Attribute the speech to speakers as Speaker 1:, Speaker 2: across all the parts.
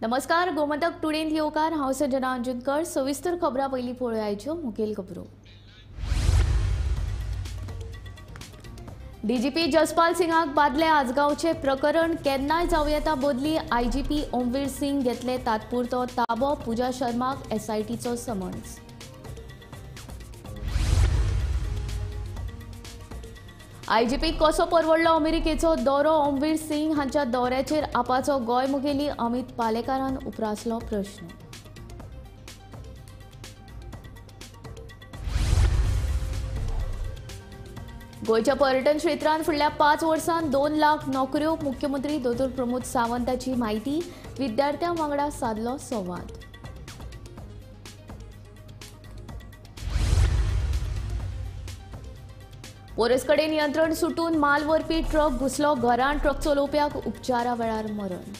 Speaker 1: नमस्कार, गोमंतक टुडेंत येवकार हांव संजना अंजुनकर। सविस्तर खबरां पयलीं पळोवया आयच्यो मुखेल खबरो। डीजीपी जसपाल सिंगाक बादले आजगांवचे प्रकरण केन्नाय जावं येता बदली आयजीपी ओमवीर सिंग घेतले तात्पुरतो ताबो, पूजा शर्माक एसआयटीचो समन्स। आयजीपीक कसो परवडलो अमेरिकेचो दौरो, ओमवीर सिंग हांच्या दौऱ्याचेर आपाचो गोंय मुखेली अमित पालेकारान उपरासलो प्रश्न। गोंयच्या पर्यटन क्षेत्रांत फुडल्या 5 वर्सांत 2 लाख नोकऱ्यो, मुख्यमंत्री दोतोर प्रमोद सावंताची म्हायती। विद्यार्थ्यां वांगडा साधलो संवाद। पोरसकडे नियंत्रण सुटून माल व्हरपी ट्रक घुसलो घरांत, ट्रक चलोवप्याक उपचारा वेळार मरण।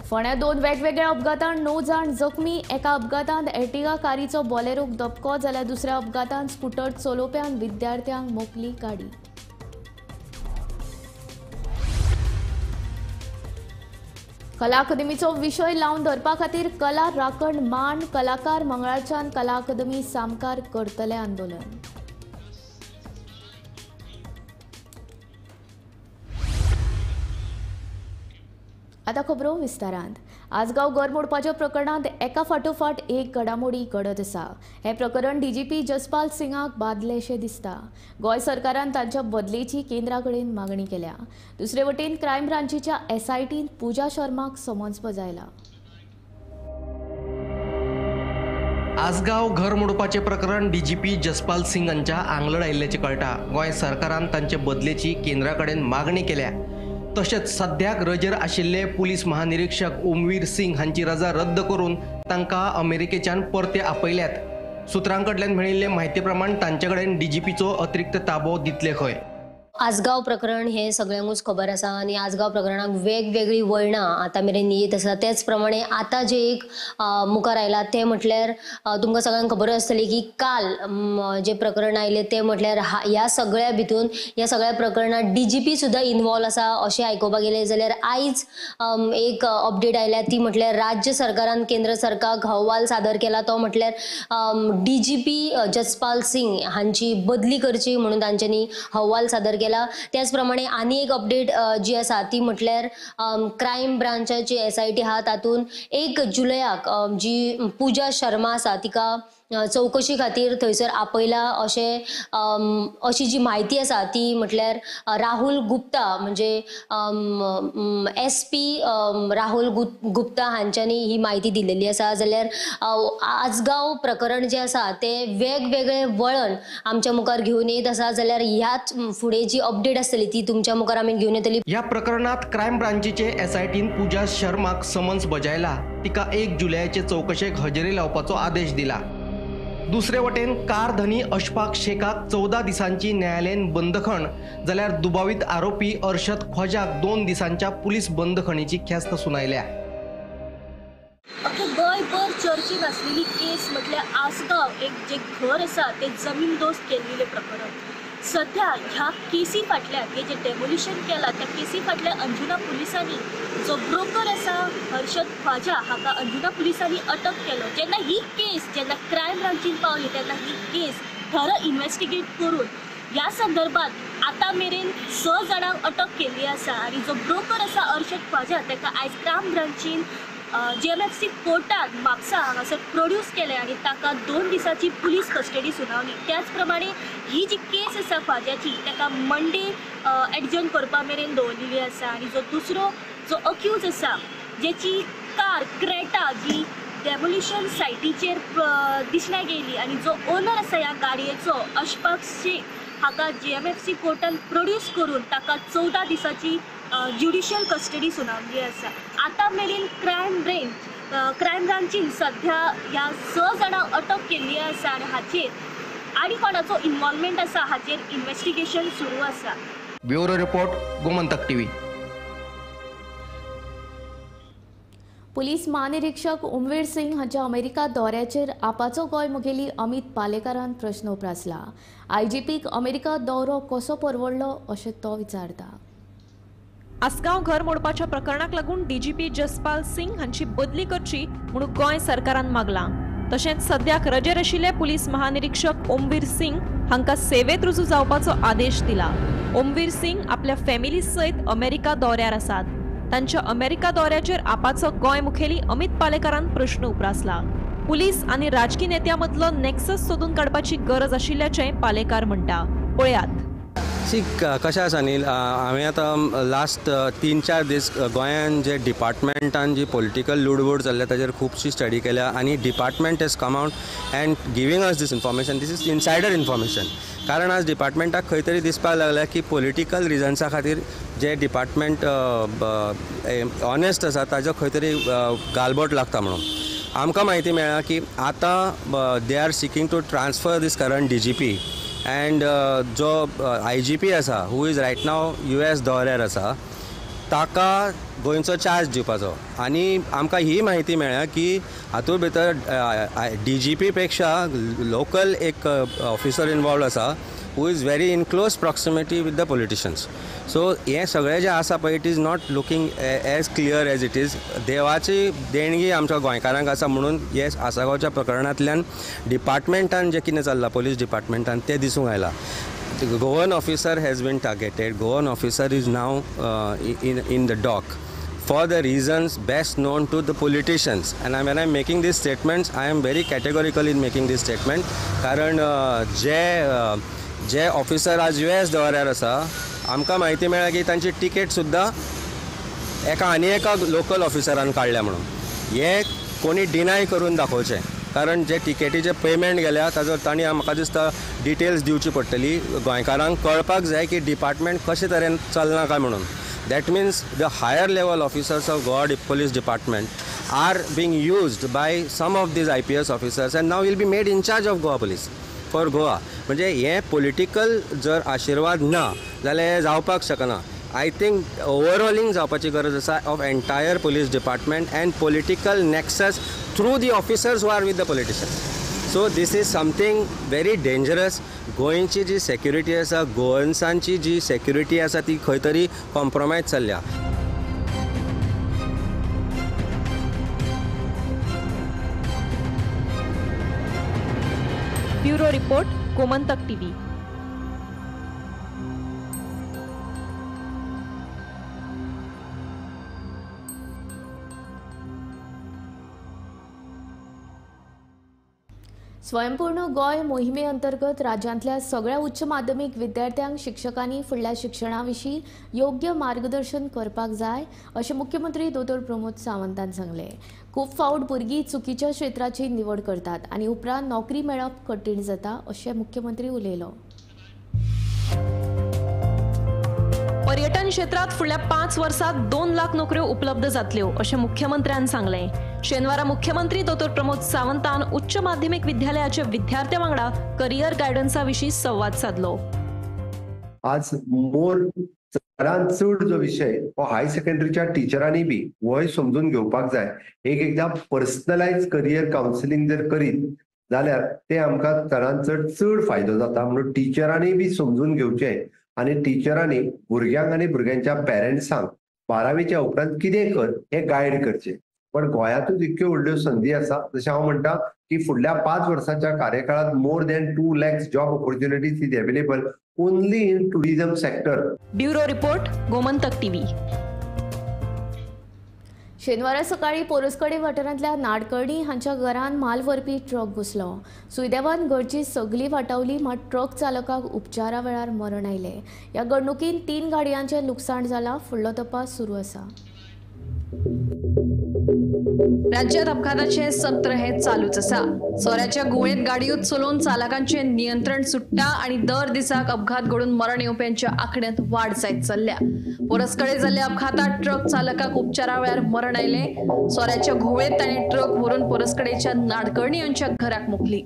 Speaker 1: फोंड्यां 2 वेगवेगळ्या अपघातांत 9 जाण जखमी। एका अपघातांत एर्टिगा कारीचो बोलेरोक धपको जाल्यार दुसऱ्या अपघातांत स्कूटर चलोवप्यांक विद्यार्थ्यांक मोखली गाडी। कला अकादमीचो विशय लावन धरपा खातीर कला राखण मांड, कलाकार मंगळारच्यान कला अकादमी सामकार करतले आंदोलन। आतां खबरो विस्तारांत। आजगांव घर मोडपाच्या प्रकरणांत एका फाटोफाट एक घडामोडी घडत आसा। हे प्रकरण डीजीपी जसपाल सिंगाक बादलेशें दिसता। गोंय सरकारान तांच्या बदलेची केंद्रा कडेन मागणी केल्या। दुसरे वटेन क्रायम ब्रांचीच्या एसआयटीन पूजा शर्माक समन्स बजायला।
Speaker 2: आजगांव घर मोडपाचे प्रकरण डीजीपी जसपाल सिंग हांच्या आंगलड आयिल्ल्याचें कळटा। गोंय सरकारान तांचे बदलेची केंद्रा कडेन मागणी केल्या। तशेंच सद्याक रजेर आशिल्ले पुलीस महानिरीक्षक ओमवीर सिंग हांची रजा रद्द करून तांकां अमेरिकेच्यान परते आपयल्यात। सुत्रां कडल्यान मेळिल्ले म्हायती प्रमाण तांचे कडेन डीजीपीचो अतिरिक्त ताबो दितले खंय।
Speaker 3: आजगांव प्रकरण हे सगळ्यांकूच खबर आसा आणि आजगांव प्रकरणाक वेगवेगळी वळणां आतां मेरेन येत आसा। त्याच प्रमाणे आतां जे एक मुखार आयला ते म्हटल्यार तुमकां सगळ्यांक खबर आसतली की काल जे प्रकरण आयले ते म्हटल्यार ह्या सगळ्या भितून ह्या सगळ्या प्रकरणात डीजीपी सुद्धा इन्वॉल्व आसा अशें आयकोपाक गेले जाल्यार आयज एक अपडेट आयल्या ती म्हटल्यार राज्य सरकारान केंद्र सरकाराक अहवाल सादर केला। तो म्हटल्यार डीजीपी जसपाल सिंग हांची बदली करची म्हणून तांच्यांनी अहवाल सादर केला। त्याचप्रमाणे आणि एक अपडेट जी आसा ती म्हटल्यार क्रायम ब्रांचाची एसआयटी हा तातून 1 जुलयाक जी पूजा शर्मा आसा तिका चौकशी खातीर थंयसर आपयला अशी जी माहिती आसा ती म्हटल्यार राहुल गुप्ता म्हणजे SP राहुल गुप्ता हांच्यांनी ही माहिती दिलेली आसा। जाल्यार आजगांव प्रकरण जे आसा ते वेगवेगळे वळण आमच्या मुखार घेऊन येत आसा। जाल्यार ह्याच फुडें जी अपडेट आसतली ती तुमच्या मुखार आमी घेऊन येतली।
Speaker 2: या प्रकरणात क्रायम ब्रांचीचे एसआयटीन पूजा शर्माक समन्स बजायला। तिका 1 जुलयाचे चौकशेक हजेरी लावपाचो आदेश दिला। दुसरे वटेन कार धनी अशफाक शेखाक 14 दिसांची न्यायालयीन बंदखण, जाल्यार दुबावित आरोपी अर्शद ख्वाजाक 2 दिसांच्या पुलीस बंदखणीची ख्यास्त सुनायल्या।
Speaker 4: गोंयभर चर्चेक आसलेली केस म्हटल्यार आसगांव एक जे घर आसा ते जमीनदोस्त केल्लेले प्रकरण। सध्या ह्या केसी फाटल्यान हे जे डेमोलिशन केला त्या केसी फाटल्यान अंजुना पुलिसांनी जो ब्रोकर आसा हर्षद ख्वाजा हाका अंजुना पुलिसांनी अटक केलो। जेन्ना क्रायम ब्रांचीन पावली तेन्ना ही केस थरो इन्व्हेस्टिगेट करून ह्या संदर्भात आता मेरेन 6 जाणांक अटक केली आसा आणि जो ब्रोकर आसा हर्षद ख्वाजा ताका आयज क्रायम ब्रांचीन GMFC कोर्टात म्हापसा हांगासर प्रोड्यूस केले आणि ताका 2 दिसाची पुलीस कस्टडी सुनावली। त्याच प्रमाणे ही जी केस आसा ख्वाजाची ताका मंडे एडजर्न करपा मेरेन दवरलेली आसा आणि जो दुसरो जो अक्यूज आसा जेची कार क्रेटा जी डेमोलिशन सायटीचेर दिसण्यात गेली आणि जो ओनर आसा ह्या गाडयेचो अशफाक शेख हाका GMFC कोर्टान प्रोड्यूस करून ताका 14 दिसाची ज्युडिशियल कस्टडी सुनावली आसा। आता मेरेन क्रायम ब्रांचीन सध्या ह्या 6 जाणांक अटक केल्ली आसा आणि हाचेर आनी कोणाचो इन्वॉल्वमेंट आसा हाचेर इन्व्हेस्टिगेशन सुरू आसा।
Speaker 2: Bureau report Gomantak TV.
Speaker 1: Police महानिरीक्षक उमवीर सिंग हांच्या अमेरिका दौऱ्याचेर आपाचो गोंय मुखेली अमित पालेकारान प्रश्न उपरासला. आयजीपीक अमेरिका दौरो कसो परवडलो अशें तो विचारता.
Speaker 5: आसगांव घर मोडपाच्या प्रकरणाक लागून डीजीपी जसपाल सिंग हांची बदली करची म्हणून गोंय सरकारान मागला. तशेंच सद्याक रजेर आशिल्ले पुलीस महानिरीक्षक ओमवीर सिंग हांकां सेवेत रुजू जावपाचो आदेश दिला. ओमवीर सिंग आपल्या फॅमिली सयत अमेरिका दौऱ्यार आसात. तांच्या अमेरिका दौऱ्याचेर आपाचो गोंय मुखेली अमित पालेकारान प्रश्न उपरासला. पुलीस आनी राजकीय नेत्यां मदलो नेक्सस सोदून काडपाची गरज आशिल्ल्याचें पालेकार म्हणटा. पळयात.
Speaker 6: कशें आसा न्ही, हांवें आतां लास्ट 3-4 दीस गोंयान जे डिपार्टमेंटान जी पॉलिटिकल लुडबूड चल्ल्या ताचेर खुबशी स्टडी केल्या आनी department has come out and giving us this information. This is insider information. कारण आज डिपार्टमेंटाक खंय तरी दिसपाक लागल्या की पॉलिटिकल रिजन्सा खातीर जे डिपार्टमेंट ऑनेस्ट आसा ताजो खंय तरी गालबोट लागता म्हणून आमकां म्हायती मेळ्ळा की आतां they are seeking to transfer this current DGP and जो आयजीपी आसा who is right now US दौऱ्यार आसा ताका गोंयचो चार्ज दिवपाचो. आनी आमकां ही म्हायती मेळ्ळ्या की हातूंत भितर DGP पेक्षा लोकल एक ऑफिसर इनवॉल्व आसा who is very in close proximity with the politicians. So हें सगळें जें आसा पळय it is not looking as clear as it is. देवाची देणगी आमच्या गोंयकारांक आसा म्हणून हे आसागांवच्या प्रकरणांतल्यान डिपार्टमेंटान जें कितें चल्लां पुलीस डिपार्टमेंटान तें दिसूंक आयलां. Goan officer has been targeted. Goan officer is now in the dock for the reasons best known to the politicians. And when I'm making these statements, I am very categorical in making this statement. कारण जे officer आज US दौऱ्यार आसा आमकां म्हायती मेळ्ळ्या की तांची टिकेट सुद्दां एका लोकल ऑफिसरान काडल्या म्हणून. हे कोणी डिनाय करून दाखोवचें. कारण जे टिकेटीचे पेमेंट गेल्या ताजो तांणी म्हाका दिसता डिटेल्स दिवची पडटली. गोंयकारांक कळपाक जाय की डिपार्टमेंट कशे तरेन चलना काय म्हणून. That means the higher level officers of Goa police department are being used by some of these IPS officers and now will be made in charge of Goa police for Goa. म्हणजे हे political जर आशिर्वाद ना जाल्यार हे जावपाक शकना. I think overhauling जावपाची गरज आसा of entire police department and political nexus through the officers who are with the politicians. So this is something very dangerous. गोंयची जी सेक्युरिटी आसा, गोवन्सांची जी सेक्युरिटी आसा ती खंय तरी कॉम्प्रोमायज चल्ल्या.
Speaker 5: Bureau report, Gomantak TV.
Speaker 1: स्वयंपूर्ण गोंय मोहिमे अंतर्गत राज्यांतल्या सगळ्या उच्च माध्यमीक विद्यार्थ्यांक शिक्षकांनी फुडल्या शिक्षणा विशीं योग्य मार्गदर्शन करपाक जाय अशें मुख्यमंत्री दोतोर प्रमोद सावंतान सांगलें. खूब फावट भुरगीं चुकीच्या क्षेत्राची निवड करतात आनी उपरांत नोकरी मेळप कठीण जाता अशें मुख्यमंत्री उलयलो.
Speaker 5: पर्यटन क्षेत्रात फुडल्या 5 वर्षात 2 लाख नोकऱ्यो उपलब्ध जातल्यो अशें मुख्यमंत्र्यान सांगलें. शेनवारा मुख्यमंत्री दोतोर प्रमोद सावंतान उच्च माध्यमीक विद्यालयाच्या विद्यार्थ्यां वांगडा करियर गायडन्सा विशीं संवाद साधलो.
Speaker 7: आज मोर चडांत चड जो विशय हो हाय सेकंडरीच्या टिचरांनी बी हो समजून घेवपाक जाय. एकदां पर्सनलायज करियर कावन्सिलींग जर करीत जाल्यार ते आमकां चडांत चड फायदो जाता. म्हणून टिचरांनी बी समजून घेवचें आनी टिचरांनी भुरग्यांक आनी भुरग्यांच्या पेरंट्सांक 12वीच्या उपरांत कितें कर हे गायड करचें. पण गोंयांतूच इतक्यो व्हडल्यो संदी आसा. जशें हांव म्हणटा की फुडल्या 5 वर्सांच्या कार्यकाळात more than 2 lakhs job opportunities is available only in tourism sector.
Speaker 5: Bureau report, Gomantak TV.
Speaker 1: शेनवारा सकाळी पोरसकडे वाठारांतल्या नाडकर्णी हांच्या घरान माल व्हरपी ट्रक घुसलो. सुदैवान घरची सगळी वाटावली, मात ट्रक चालकाक उपचारा वेळार मरण आयलें. ह्या घडणुकीन 3 गाडयांचें लुकसाण जालां. फुडलो तपास सुरू आसा.
Speaker 8: राज्यात अपघाताचे सत्र हे चालूच आसा. सोऱ्याच्या गुळेत गाडयो चलोवन चालकांचे नियंत्रण सुट्टा आणि दर दिसाक अपघात घडून मरण येवप्यांच्या आंकड्यांत वाड जायत चल्ल्या. पोरसकडे जाल्ल्या अपघातात ट्रक चालकाक उपचारा वेळार मरण आयले. सोऱ्याच्या घुवेत ताणें ट्रक व्हरून पोरसकडेच्या नाडकर्णी यांच्या घराक मोकली.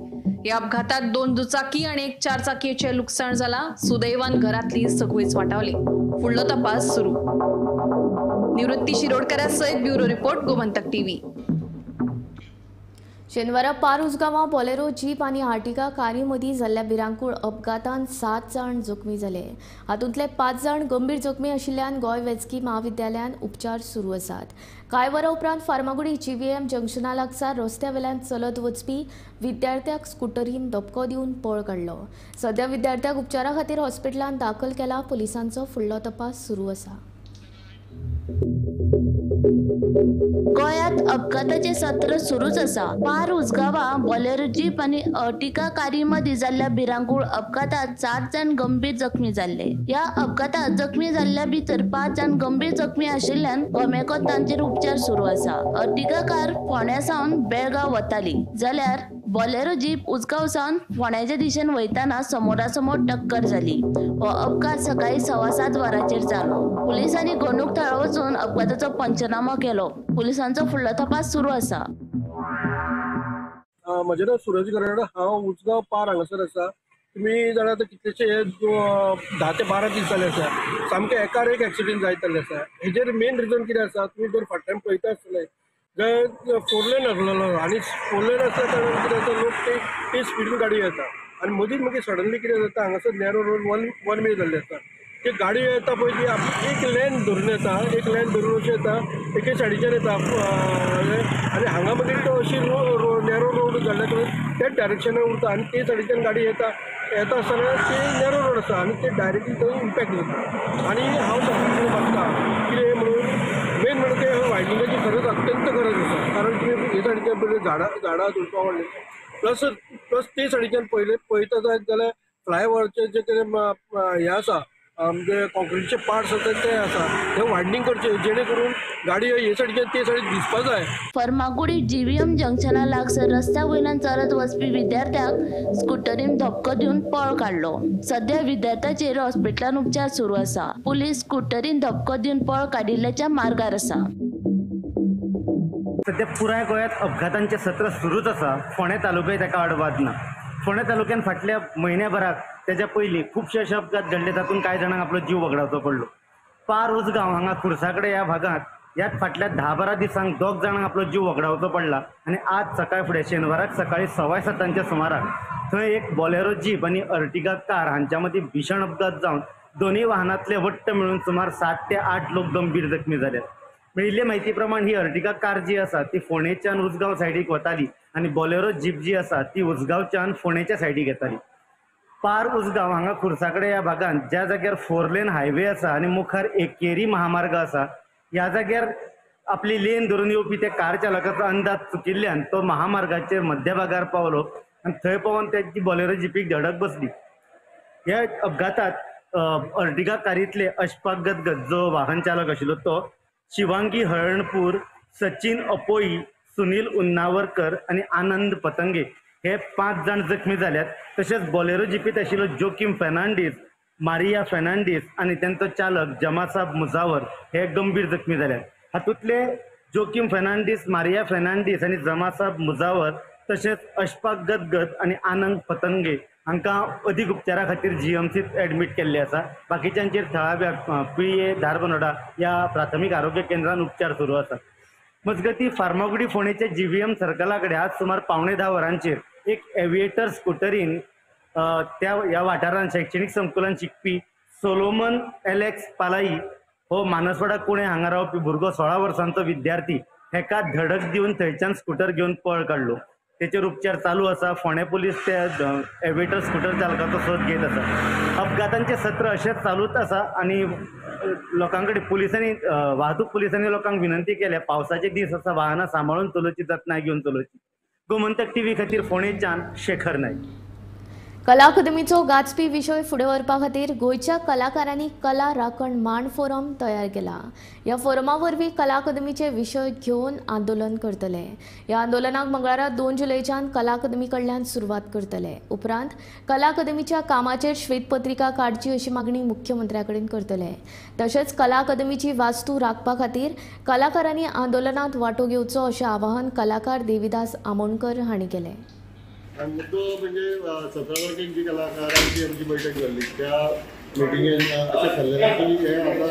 Speaker 8: या अपघातात 2 दुचाकी आणि 1 4-चाकीचे लुकसाण जाला. सुदैवान घरातली सगळीच वाटावली. फुडलो तपास सुरू. निवृत्ती शिरोडकरा सयत ब्युरो रिपोर्ट, गोमंतक TV.
Speaker 1: शेनवारा पार उसगांवां बोलेरो जीप आनी आर्टिगा कारी मदीं जाल्ल्या भिरांकूळ अपघातांत 7 जाण जखमी जाले. हातूंतले 5 जाण गंभीर जखमी आशिल्ल्यान गोंय वैजकी महाविद्यालयांत उपचार सुरू आसात. कांय वरां उपरांत फार्मागुडी GVM जंक्शना लागसार रस्त्यावेल्यान चलत वचपी विद्यार्थ्याक स्कुटरीन धपको दिवन पळ काडलो. सध्या विद्यार्थ्याक उपचारा खातीर हॉस्पिटलांत दाखल केला. पुलिसांचो फुडलो तपास सुरू आसा.
Speaker 9: गोंयांत अपघाताचे सत्र सुरूच आसा. पार उसगांवां बोलेरो जीप आनी अर्टिगा कारी मदीं जाल्ल्या भिरांकूळ अपघातांत 7 जाण गंभीर जखमी जाल्ले. ह्या अपघातांत जखमी जाल्ल्या भितर 5 जाण गंभीर जखमी आशिल्ल्यान गोमेकोत तांचेर उपचार सुरू आसा. अर्टिगा कार फोंड्या सावन बेळगांव वताली जाल्यार बोलेरो जीप उसगांव सावन फोंड्याच्या दिशेन वयताना समोरासमोर टक्कर जाली. हो अपघात सकाळी 7:15 वरांचेर जालो. पुलिसांनी घडणूक थळावर वचून अपघाताचो पंचनामो केलो. पुलिसांचो फुडलो तपास सुरू आसा.
Speaker 10: म्हजें नांव सूरज गराड. हांव उसगांव पार हांगासर आसा. तुमी जाणा आतां कितलेशे 10 ते 12 दीस जाले आसा सामके एकार एक एक्सिडेंट जायत जाल्ले आसा. हेजेर मेन रिजन कितें आसा, तुमी जर फाटल्यान पळयता आसतले जर 4 लेन आसलेलो आनी 4 लेन आसल्या कारणान कितें जाता, लोक ते स्पिडीन गाडी येता आनी मदींच मागीर सडनली कितें जाता, हांगासर नॅरो रोड वन वे जाल्ले आसा. ते गाडी येता पळय ती एक लेन धरून येता, एक लेन धरून अशी येता, एके सायडीच्यान येता आनी हांगा मागीर तो अशी नॅरो रोड जाल्ल्या कारणान तेच डायरेक्शनान उरता आनी ते सायडीच्यान गाडी येता आसतना ते नॅरो रोड आसा आनी ते डायरेक्टली थंय इम्पॅक्ट जाता. आनी हांव सगळें मागता कितें म्हणून मेन म्हणजे ते वायडिंगाची खरंच अत्यंत गरज आसा. कारण तुमी हे सायडीच्यान पयलीं झाडां झुडपां वाडले प्लस ते सायडीच्यान पळयता जाल्यार फ्लायओव्हरचे जे कितें हें आसा म्हणजे कॉन्क्रीटचे पार्ट्स आसा ते आसा ते वायडनींग करचे जेणे करून गाडी हे सायडीच्यान ते सायडीक दिसपाक जाय.
Speaker 9: फर्मागुडी GVM जंक्शना लागसर रस्त्या वयल्यान चलत वचपी विद्यार्थ्याक स्कुटरीन धपको दिवन पळ काडलो. सध्या विद्यार्थ्याचेर हॉस्पिटलांत उपचार सुरू आसा. पुलीस स्कुटरीन धपको दिवन पळ काडिल्ल्याच्या मार्गार आसा.
Speaker 11: सध्या पुराय गोंयांत अपघातांचें सत्र सुरूच आसा. फोंडे तालुक्यात ताका आडवाद ना. फोंडे तालुक्यात फाटल्या म्हयन्याभराक तेच्या पयलीं खुबशे अशे अपघात घडले, तातूंत कांय जाणांक आपलो जीव वगडावचो पडलो. पार उसगांव हांगा खुर्साकडे ह्या भागांत ह्याच फाटल्या 10-12 दिसांक 2 जाणांक आपलो जीव वगडावचो पडला आनी आज सकाळी फुडें शेनवाराक सकाळी 7:15 सुमाराक थंय एक बोलेरो जीप आनी अर्टिगा कार हांच्या मदीं भीषण अपघात जावन दोनूय वाहनांतले वट्ट मेळून सुमार 7 ते 8 लोक गंभीर जखमी जाल्यात. मेळिल्ले म्हायती प्रमाण ही अर्टिगा कार जी आसा ती फोंडेच्यान उसगांव सायडीक वताली आनी बोलेरो जीप जी आसा ती उसगांवच्यान फोंडेच्या सायडीक येताली. पार उसगांव हांगा खुर्साकडे ह्या भागांत ज्या जाग्यार 4 लेन हायवे आसा आनी मुखार एकेरी महामार्ग आसा, ह्या जाग्यार आपली लेन धरून येवपी त्या कार चालकाचो अंदाज चुकिल्ल्यान तो महामार्गाचेर मध्यभागार पावलो आनी थंय पावून त्याची बोलेरो जीपीक धडक बसली. ह्या अपघातात अर्टिगा कारींतले अशफाक गदगद जो वाहन चालक आशिल्लो तो, शिवांगी हळणपूर, सचिन अपोई, सुनील उन्नावरकर आनी आनंद पतंगे हे 5 जाण जखमी जाल्यात. तशेंच बोलेरो जीपीत आशिल्लो जोकीम फेर्नांडीस, मारिया फेर्नांडीस आनी तांचो चालक जमासाब मुजावर हे गंभीर जखमी जाल्यात. हातूंतले जोकीम फेर्नांडीस, मारिया फेर्नांडीस आनी जमासाब मुजावर तशेंच अशफाक गदगद आनी आनंद पतंगे हांकां अदीक उपचारा खातीर GMCत एडमीट केल्ले आसा. बाकीच्यांचेर थळाव्या PA धारबनोडा ह्या प्राथमीक आरोग्य केंद्रान उपचार सुरू आसा. मजगती फार्मागुडी फोंडेच्या GVM सर्कला कडेन आज सुमार 9:15 वरांचेर एक एविएटर स्कुटरीन ह्या वाठारांत शैक्षणीक संकुलान शिकपी सोलोमन एलेक्स पालाई हो मानसवाडा पुणे हांगा रावपी भुरगो 16 वर्सांचो विद्यार्थी हेका धडक दिवन थंयच्यान स्कुटर घेवन पळ काडलो. तेचेर उपचार चालू आसा. फोंडे पुलीस त्या एविएटर स्कुटर चालकाचो सोद घेत आसा. अपघातांचे सत्र अशेंच चालूच आसा आनी लोकां कडेन पुलिसांनी वाहतूक पुलिसांनी लोकांक विनंती केल्या पावसाचे दीस आसा, वाहनां सांबाळून चलोवची, जतनाय घेवन चलोवची. गोमंतक TV खातीर फोंडेच्यान शेखर नायक.
Speaker 1: कला अकादमीचो गाजपी विशय फुडें व्हरपा खातीर गोंयच्या कलाकारांनी कला राखण मांड फोरम तयार केला. ह्या फोरमा वरवीं कला अकादमीचे विशय घेवन आंदोलन करतले. ह्या आंदोलनाक मंगळारा 2 जुलैच्यान कला अकादमी कडल्यान सुरवात करतले. उपरांत कला अकादमीच्या कामाचेर श्वेतपत्रिका काडची अशी मागणी मुख्यमंत्र्या कडेन करतले. तशेंच कला अकादमीची वास्तू राखपा खातीर कलाकारांनी आंदोलनांत वांटो घेवचो अशें आवाहन कलाकार देविदास आमोणकर हांणी केलें.
Speaker 12: मुद्दो म्हणजे 17 तारखेक जी कलाकारांची आमची बैठक झाली त्या मिटिंगेन अशें ठरलेलें की हे आता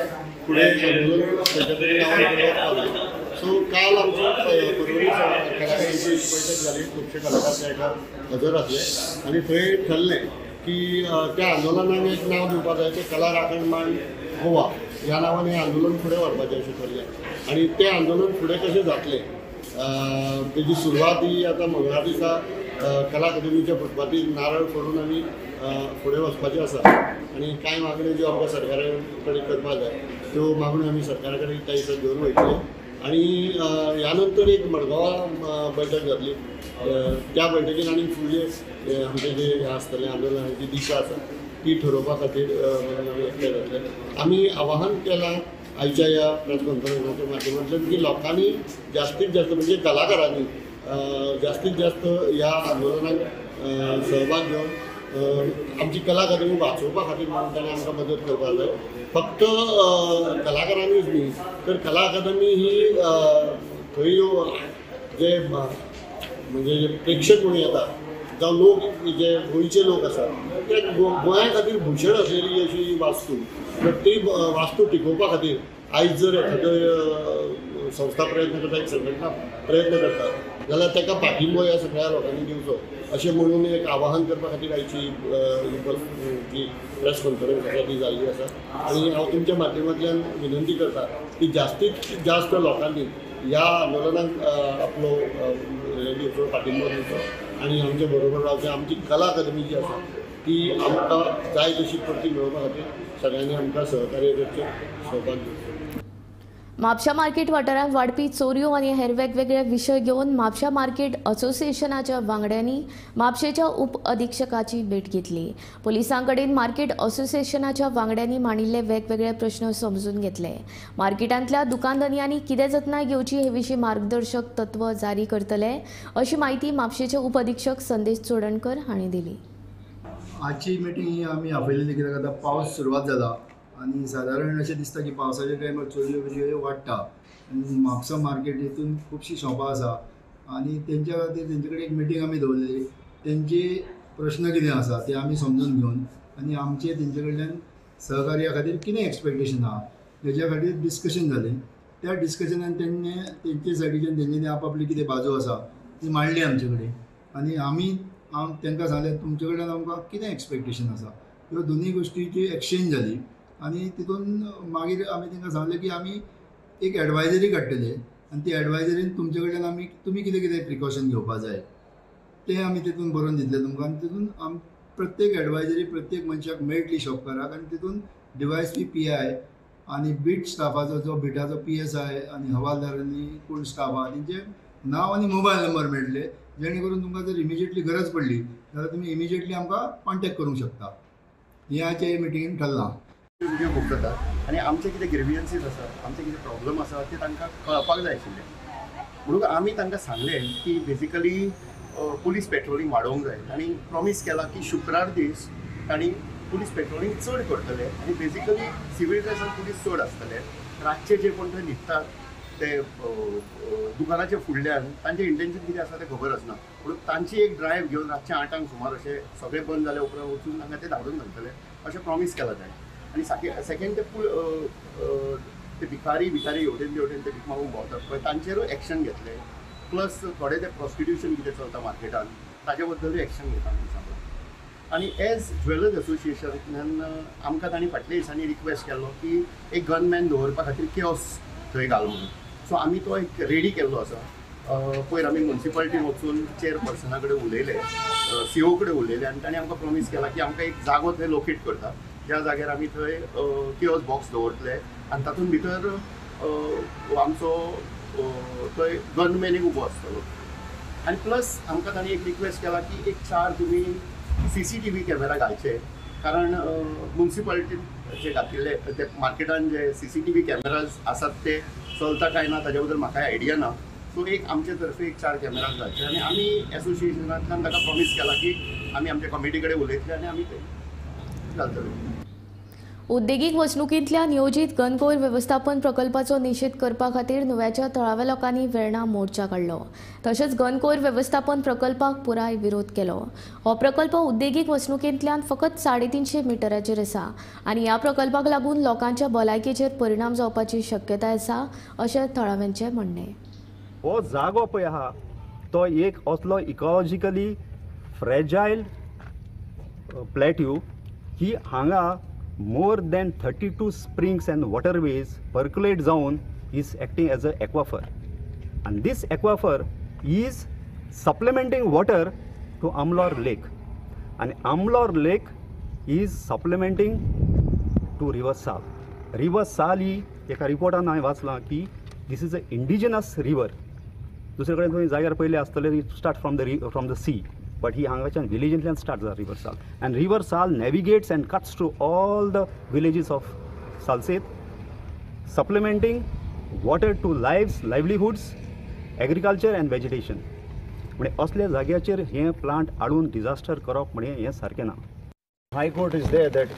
Speaker 12: फुडें आंदोलन खंयच्या तरी नांवान करप. सो काल आमची परवरी कलाकारांची बैठक जाली, खुबशे कलाकार त्या एका हजर आसले आनी थंय ठरलें की त्या आंदोलनाक एक नांव दिवपाक जाय तें कला राखणमान गोवा ह्या नांवान हें आंदोलन फुडें व्हरपाचें अशें ठरलें। आनी तें आंदोलन फुडें कशें जातलें तेजी सुरवात ही आतां मंगळा दिसा कला अकादमीच्या फुटपाथीर नारळ फोडून आमी फुडें वचपाचें आसा आनी कांय मागण्यो ज्यो आमकां सरकारा कडेन करपाक जाय त्यो मागण्यो आमी सरकारा कडेन त्या दिसा घेवन वयतले। आनी ह्या नंतर एक मडगांवां बैठक जातली, त्या बैठकीन आनी फुडले आमचें जें हें आसतलें आंदोलनाची दिशा आसा ती ठरोवपा खातीर आमी एकठांय जातले। आमी आवाहन केलां आयच्या ह्या प्रेस कॉन्फरन्साच्या माध्यमांतल्यान की लोकांनी जास्तीत जास्त म्हणजे कलाकारांनी जास्तीत जास्त ह्या आंदोलनाक सहभाग घेवन आमची कला अकादमी वाचोवपा खातीर म्हणून ताणें आमकां मदत करपाक जाय। फक्त कलाकारांनीच न्ही तर कला अकादमी ही थंय जे म्हणजे जे प्रेक्षक म्हणून येतात जावं लोक जे गोंयचे लोक आसात ते गोंया खातीर भुशण आसलेली अशी वास्तू, तर ती वास्तू टिकोवपा खातीर आयज जर एखादो संस्था प्रयत्न करता, एक संघटना प्रयत्न करता जाल्यार ताका पाठिंबो ह्या सगळ्या लोकांनी दिवचो अशें म्हणून एक आवाहन करपा खातीर आयची जी प्रेस कॉन्फरन्स आसा ती जाल्ली आसा। आनी हांव तुमच्या माध्यमांतल्यान विनंती करता की जास्तीत जास्त लोकांनी ह्या आंदोलनाक आपलो दिवचो, पाठिंबो दिवचो आनी आमचे बरोबर रावचे। आमची कला अकादमी जी आसा ती आमकां जाय तशी परती मेळोवपा खातीर सगळ्यांनी आमकां सहकार्य करचें, सहभाग घेवचो।
Speaker 1: म्हापशा मार्केट वाठारांत वाडपी चोरयो आनी हेर वेगवेगळे विशय घेवन म्हापशा मार्केट असोसिएशनाच्या वांगड्यांनी म्हापशेच्या उप अधीक्षकाची भेट घेतली। पुलिसां कडेन मार्केट असोसिएशनाच्या वांगड्यांनी मांडिल्ले वेगवेगळे प्रश्न समजून घेतले। मार्केटांतल्या दुकानदारांनी कितें जतनाय घेवची हे विशीं मार्गदर्शक तत्व जारी करतले अशी माहिती म्हापशेचे उप अधीक्षक संदेश चोडणकर हांणी दिली।
Speaker 13: आजची मिटींग ही आमी आपयलेली कित्याक आतां पावस सुरवात जाला आनी सादारण अशें दिसता की पावसाच्या टायमार चोरयो बिरयो वाडटा आनी म्हापसा मार्केट हितून खुबशीं शॉपां आसा आनी तेंच्या खातीर तेंचे कडेन एक मिटींग आमी दवरलेली। तेंचे प्रश्न कितें आसा ते आमी समजून घेवन आनी आमचे तेंचे कडल्यान सहकार्या खातीर कितें एक्सपेक्टेशन आहा तेच्या खातीर डिस्कशन जालें। त्या डिस्कशनान तेंचे सायडीच्यान तेंच्यांनी आपआपली कितें बाजू आसा ती मांडली आमचे कडेन आनी आमी तांकां सांगलें तुमचे कडल्यान आमकां कितें एक्सपेक्टेशन आसा, ह्यो दोनूय गोश्टींची एक्सचेंज जाली आनी तितून मागीर आमी तांकां सांगलें की आमी एक एडवायजरी काडटले आनी ती एडवायजरीन तुमचे कडल्यान तुमी कितें कितें प्रिकॉशन घेवपा जाय तें आमी तितून बरोवन दितले तुमकां। आनी तितून प्रत्येक एडवायजरी प्रत्येक मनशाक मेळटली शॉपकाराक आनी तितून डिवायएसपी PI आनी बीट स्टाफाचो जो बिटाचो PSI आनी हवालदारांनी कोण स्टाफ आहा तेंचे नांव आनी मोबायल नंबर मेळटले, जेणे करून तुमकां जर इमिजिएटली गरज पडली जाल्यार तुमी इमिजिएटली आमकां कॉन्टॅक्ट करूंक शकता। हें आजचे मिटींगेन ठरलां।
Speaker 12: व्हिडिओ बूक जाता आनी आमचे कितें ग्रेवियन्सीस आसा, आमचे कितें प्रॉब्लम आसा ते तांकां कळपाक जाय आशिल्ले म्हणून आमी तांकां सांगलें की बेजिकली पुलीस पेट्रोलिंग वाडोवंक जाय आनी प्रॉमीस केला की शुक्रार दीस तांणी पुलीस पेट्रोलिंग चड करतले आनी बेजिकली सिवील ड्रेसान पुलीस चड आसतले। रातचे जे कोण थंय न्हिदतात ते दुकानाच्या फुडल्यान तांचें इंटेन्शन कितें आसा तें खबर आसना म्हणून तांची एक ड्रायव्ह घेवन रातचे 8 सुमार अशें सगळें बंद जाले उपरांत वचून तांकां ते धाडून घालतले अशें प्रॉमीस केला ताणें। आनी सेकेंड ते भिकारी हेवटेन तेवटेन ते भीक मागूंक भोंवतात पळय तांचेरूय एक्शन घेतलें, प्लस थोडें तें प्रॉस्टिट्यूशन कितें चलता मार्केटान ताजे बद्दलूय एक्शन घेता म्हणून सांगलें। आनी एज ज्वेलर्स असोसिएशनान आमकां तांणी फाटल्या दिसांनी रिक्वेस्ट केल्लो की एक गनमॅन दवरपा खातीर किओस थंय घाल म्हणून। सो आमी तो एक रेडी केल्लो आसा। पयर आमी म्युनिसिपालिटीन वचून चेअरपर्सना कडेन उलयले, CO कडेन उलयले आनी ताणें आमकां प्रॉमीस केला की आमकां एक जागो थंय लोकेट करता ज्या जाग्यार आमी थंय किओस बॉक्स दवरतले आनी तातूंत भितर आमचो थंय गनमॅन एक उबो आसतलो। आनी प्लस आमकां तांणी एक रिक्वेस्ट केला की एक 4 तुमी CCTV कॅमेरा घालचे, कारण म्युनिसिपालिटीन जे घातिल्ले ते मार्केटान जे CCTV कॅमेराज आसात ते चलता काय ना ताजे बद्दल म्हाका आयडिया ना। सो एक आमचे तर्फे एक 4 कॅमेराज घालचे आनी आमी एसोसिएशनांतल्यान ताका प्रॉमीस केला की आमी आमच्या कमिटी कडेन उलयतले आनी आमी ते घालतले।
Speaker 1: उद्देगीक वचणुकींतल्या नियोजीत गनकोर वेवस्थापन प्रकल्पाचो निशेध करपा खातीर नुव्याच्या थळाव्या लोकांनी वेर्णा मोर्चा काडलो। तशेंच गनकोर वेवस्थापन प्रकल्पाक पुराय विरोध केलो। हो प्रकल्प उद्देगीक वचणुकींतल्यान फकत 350 मिटराचेर आसा आनी ह्या प्रकल्पाक लागून लोकांच्या भलायकेचेर परिणाम जावपाची शक्यताय आसा अशें थळाव्यांचें म्हणणें।
Speaker 14: हो जागो पळय आहा तो एक असलो इकॉलॉजिकली फ्रेजायल प्लॅट्यू की हांगा more than 32 springs and waterways percolate जावन is acting as a aquifer and this aquifer is supplementing water to Amlor Lake and Amlor Lake is supplementing to River Sal. River Sal ही एका रिपोर्टान हांवें वाचलां की this is an indigenous river. दुसरे कडेन तुमी जाग्यार पयले आसतले start from the sea but ही हांगाच्यान विलेजींतल्यान स्टार्ट जाता रिवर साल and river Sal navigates and cuts through all the villages of Salsette supplementing water to livelihoods agriculture end vegetation म्हणजे असल्या जाग्याचेर हे प्लांट हाडून डिजास्टर करप म्हणजे हे सारकें ना.
Speaker 15: High Court is there that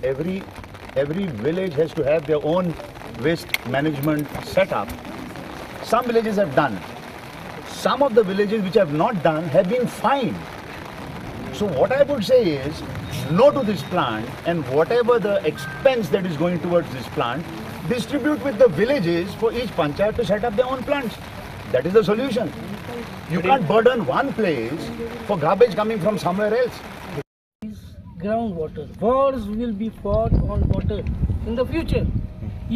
Speaker 15: every village has to have their own waste management set up. Some villages have done. Some of the villages which have not done have been fined. So what I would say is no to this plant, and whatever the expense that is going towards this plant, distribute with the villages for each panchayat to set up their own plants. That is the solution. You can't burden one place for garbage coming from somewhere else.
Speaker 16: Groundwater. Wars will be fought on water in the future.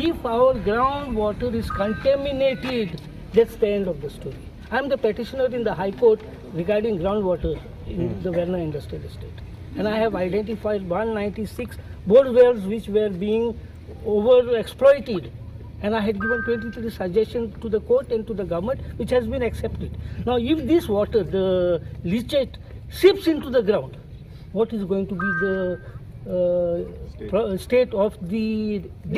Speaker 16: If our groundwater is contaminated, that's the end of the story. I am the petitioner in the High Court regarding groundwater in the Verna Industrial Estate. And I have identified 196 bore wells which were being overexploited. And I had given 23 suggestions to the court and to the government, which has been accepted. Now, if this water, the leachate, seeps into the ground, what is going to be the state of the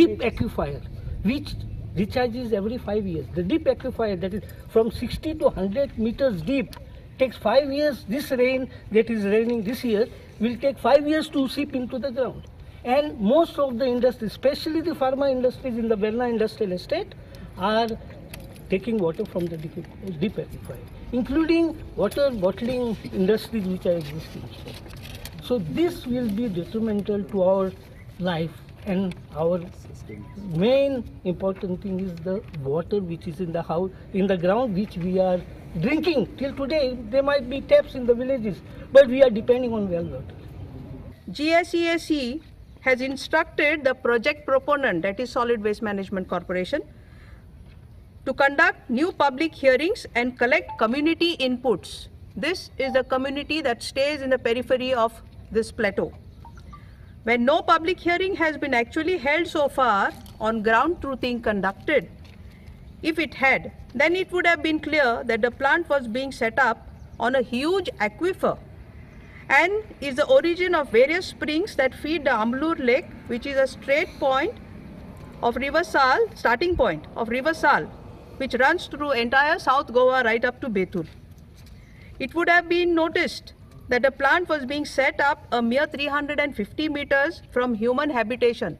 Speaker 16: deep aquifer, which recharges every 5 years? The deep aquifer, that is from 60 to 100 meters deep, takes 5 years. This rain that is raining this year will take 5 years to seep into the ground. And most of the industries, especially the pharma industries in the Verna Industrial Estate, are taking water from the deep aquifer, including water bottling industries which are existing. So this will be detrimental to our life, and our main important thing is the water which is in the house, in the ground, which we are drinking. Till today, there might be taps in the villages, but we are depending on well water.
Speaker 17: GSESE has instructed the project proponent, that is Solid Waste Management Corporation, to conduct new public hearings and collect community inputs. This is the community that stays in the periphery of this plateau. When no public hearing has been actually held so far on ground truthing conducted, if it had, then it would have been clear that the plant was being set up on a huge aquifer and is the origin of various springs that feed the Amlur Lake, which is a straight point of River Sal, starting point of River Sal, which runs through entire South Goa right up to Betur. It would have been noticed that the plant was being set up a mere 350 meters from human habitation.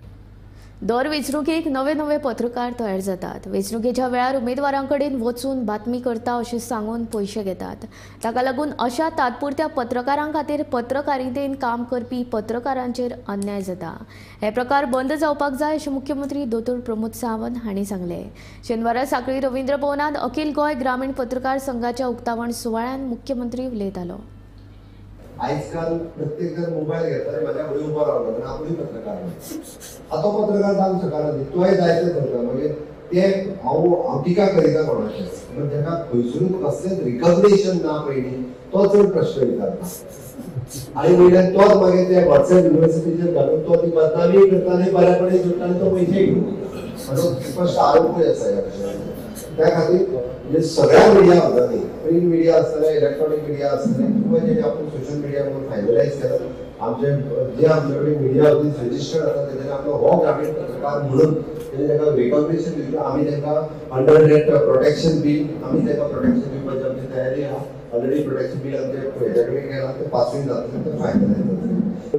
Speaker 1: दर वेंचणुकेक नवे नवे पत्रकार तयार जातात. वेंचणुकेच्या वेळार उमेदवारां कडेन वचून बातमी करता अशें सांगून पयशे घेतात. ताका लागून अशा तात्पुरत्या पत्रकारां खातीर पत्रकारितेन काम करपी पत्रकारांचेर अन्याय जाता. हे प्रकार बंद जावपाक जाय अशें मुख्यमंत्री दोतोर प्रमोद सावंत हांणी सांगलें. शेनवारा सांकळी रवींद्र भवनांत अखिल गोंय ग्रामीण पत्रकार संघाच्या उक्तावण सुवाळ्यान मुख्यमंत्री उलयतालो.
Speaker 7: आजकाल प्रत्येक जण मोबाईल घेतला माझ्या घरी उभा रावला पण आपली पत्रकार आता पत्रकार जावंक शकना न्ही तोय जायते करता मागीर ते हांव टिका करिता कोणाचे पण ताका खंयसरूच कसलेंच रिकॉग्निशन ना पयलीं तो चड प्रश्न विचारता आनी वयल्यान तोच मागीर ते व्हॉट्सएप युनिव्हर्सिटीचेर घालून तो ती बदनामी करता आनी बऱ्यापणी सुट्टा आनी तो पयशे घेवन स्पश्ट आरोपूय आसा ह्या विशयाचेर. त्या खातीर म्हणजे सगळ्या मिडिया वाजांनी प्रिंट मिडिया आसतले इलेक्ट्रॉनिक मिडिया आसतले किंवा जे आपण सोशल मिडिया म्हणून फायनलायज केला आमचे जे आमचे कडेन मिडिया रजिस्टर्ड आसा तेजेर आपलो हो ग्रामीण पत्रकार म्हणून ताका रिकॉग्निशन दिवपाक आमी तांकां अंडर रेट प्रोटेक्शन बील आमी तांकां प्रोटेक्शन दिवपाची आमची तयारी आहा. ऑलरेडी प्रोटेक्शन बील आमचे हेजे कडेन गेला ते पासूय जाता ते फायनलायज जाता.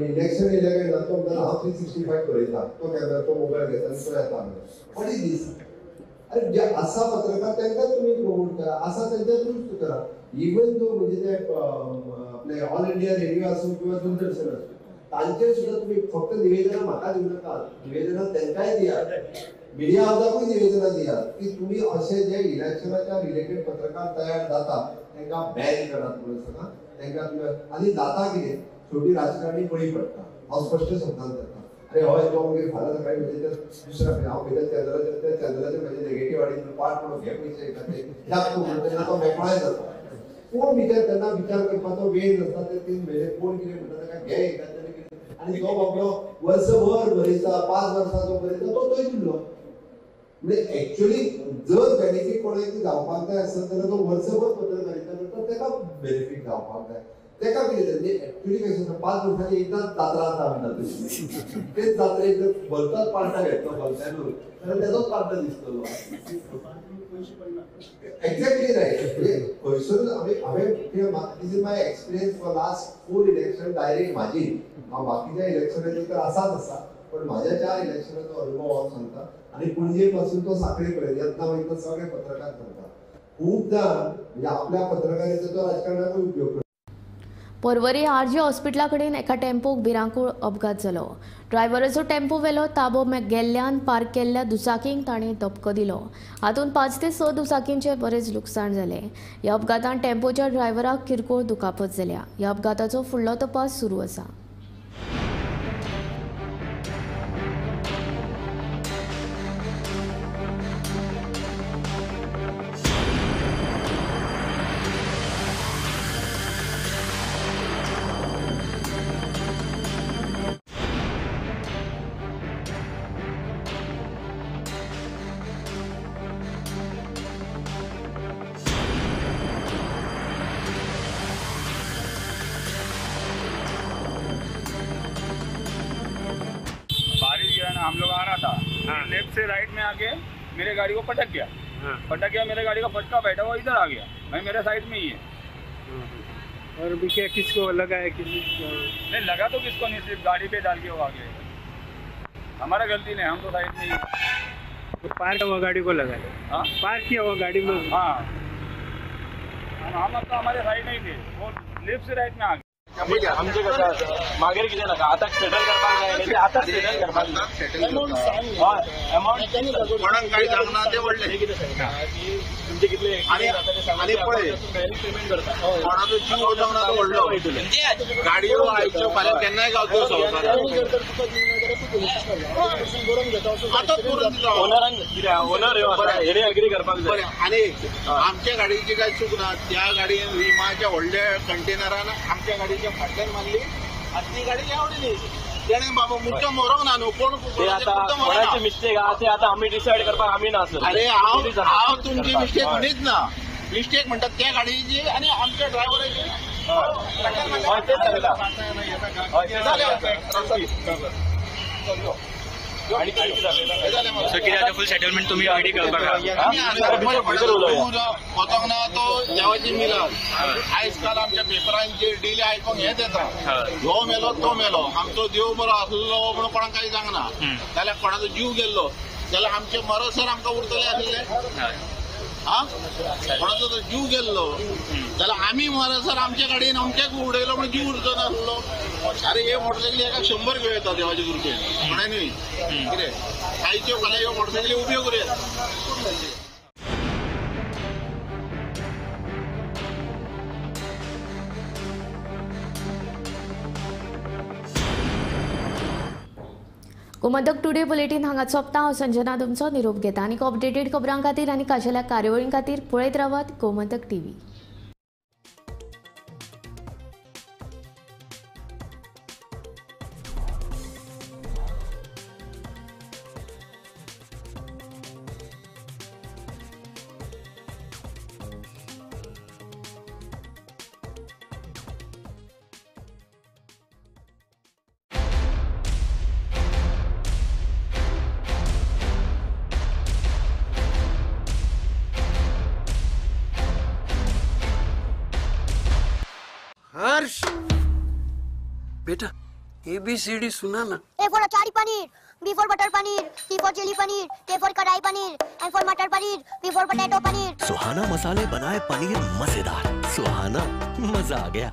Speaker 7: इलेक्शन येयले ना तो हांव 365 करयता तो कॅमेरा तो मोबायल घेता आनी तो येता. व्हॉट इज दीस? अरे जे असा पत्रकार त्यांना तुम्ही प्रमोट करा असा त्यांच्या थ्रूच करा. इवन तो म्हणजे ते आपले ऑल इंडिया रेडिओ असो किंवा दूरदर्शन असो तांचेर सुद्धा तुम्ही फक्त निवेदन म्हाका दिवं नाका निवेदन त्यांकाय दिया मिडिया हाऊसाकूय निवेदनां दियात की तुम्ही असे जे इलेक्शनाच्या रिलेटेड पत्रकार तयार जाता तांकां बॅन करात म्हणून सांगा तांकां तुम्ही आनी जाता कितें शेवटी राजकारणी बळी पडटा हांव स्पश्ट शब्दांत करता अरे हय तो मागीर फाल्यां सकाळी म्हणजे दुसऱ्या हांव पयल्या चंद्राचे म्हणजे नेगेटिव्ह वाडीन पार्ट म्हणून घे पयशे खातीर ह्याक तूं म्हणटा तो मेकळाय जाता कोण विचार करपाचो वेळ नसता ते 3 म्हयने कोण कितें म्हणटा ताका घे एकाच आणि तो बाबलो वर्षभर बरयता 5 वर्सांचो बरयता तो थंय दिल्लो म्हणजे ऍक्च्युअली जर बेनिफीट कोणाक जावपाक जाय आसत जाल्यार तो वर्षभर पत्रकारिता करता ताका बेनिफीट जावपाक जाय ताका कितें म्हणजे ऍक्च्युअली कशें आसता 5 वर्सांनी एकदां जात्रा जाता म्हणटा तेच जात्रेक जर भलतोच पार्टा घेतलो भलत्यानूच जाल्यार तेजोच पार्टा दिसतलो एक्झॅक्टली रायट खंयसरूच हांवें this is my experience for last 4 election direct म्हाजी हांव बाकीच्या इलेक्शनाचेर तर आसा पण माझ्या 4 इलेक्शनाचो अनुभव हांव सांगता आणि पणजे पासून तो साखळे पर्यंत यत्ना वयता सगळे पत्रकार करता खूबदां म्हणजे आपल्या पत्रकारितेचो राजकारणाकूय उपयोग करता
Speaker 1: पर्वरी आरजी हॉस्पिटला कडेन एका टेम्पोक भिरांकूळ अपघात जालो ड्रायव्हराचो टेम्पो वेलो ताबो गेल्ल्यान पार्क केल्ल्या दुचाकींक ताणें धपको दिलो हातूंत 5 ते 6 दुचाकींचे बरेच लुकसाण जालें ह्या अपघातांत टेम्पोच्या ड्रायव्हराक किरकोळ दुखापत जाल्या ह्या अपघाताचो फुडलो तपास सुरू आसा
Speaker 18: हम लोग आ रहा था लेफ्ट से राइट में आके मेरे गाड़ी को पटक गया मेरे गाड़ी का फटका बैठा वो इधर आ गया भाई मेरे साइड में ही है
Speaker 10: और भी क्या किसको लगा है किसी
Speaker 18: नहीं लगा तो किसको नहीं सिर्फ गाड़ी पे डाल के वो आ गया हमारा गलती नहीं हम तो साइड में ही
Speaker 10: तो पार्क हुआ गाड़ी को लगा
Speaker 18: हाँ
Speaker 10: पार्क किया हुआ गाड़ी में
Speaker 18: हाँ हम अब तो हमारे साइड में ही थे वो लेफ्ट से राइट में आ गए
Speaker 19: आमचे कसं मागेर कितें नाका आतां सेटल करपाक जाय न्ही आतां सेटल करपाक जाय अमाउंट कोणाक कांय सांगना ते व्हडले तुमचे कितले आनी पळय पेमेंट करता कोणाचो जीव वचोंक ना तो व्हडलो गाडयो आयच्यो फाल्यां केन्नाय गावच्यो ओनर हेणे एग्री करपाक जाय आनी आमच्या गाडयेची काय चूक ना त्या गाडयेन विमाच्या व्हडल्या कंटेनरान आमच्या गाडयेच्या फाटल्यान मारली आनी ती गाडी आवडली तेणे बाबा मुद्दम व्हरोंक ना न्हू कोण कोणाची मिस्टेक आहा ते आतां आमी डिसायड करपाक आमी ना सर अरे हांव तुमची मिस्टेक म्हणीत ना मिस्टेक म्हणटात त्या गाडयेची आनी आमच्या ड्रायव्हराची फुल सेटलमेंट तुम्ही ऑलरेडी वचोंक ना तो देवाची मिलाद आयज काल आमच्या पेपरांचेर डेली आयकोंक हेच येता हो मेलो तो मेलो आमचो देव बरो आसलो म्हणून कोणाक काही सांगना जाल्यार कोणाचो जीव गेल्लो जाल्यार आमचे मरसर आमकां उरतले आसले हा कोणाचो जर जीव गेल्लो जाल्यार आमी मरसर आमच्या गाडयेन अमक्याक उडयलो म्हणून जीव उरचो नासलो अरे हे मोटरसायकली एका 100 घेवन येता देवाचे कृपेन म्हणे कितें कांयच्यो फाल्यां ह्यो मोटरसायकली उब्यो करूया
Speaker 1: गोमंतक टुडे बुलेटिन हांगा सोंपता हांव संजना तुमचो निरोप घेता आनी अपडेटेड खबरां खातीर आनी खाशेल्या कार्यावळीं खातीर पळयत रावात गोमंतक टीव्ही.
Speaker 20: हर्ष बेटा ABCD सुना ना.
Speaker 21: A for achari paneer, B for butter paneer, C for chili paneer, K for kadai paneer, M for matar paneer, P for potato paneer.
Speaker 22: Suhana मसाले बनाए पनीर मजेदार. सुहाना मजा आ गया.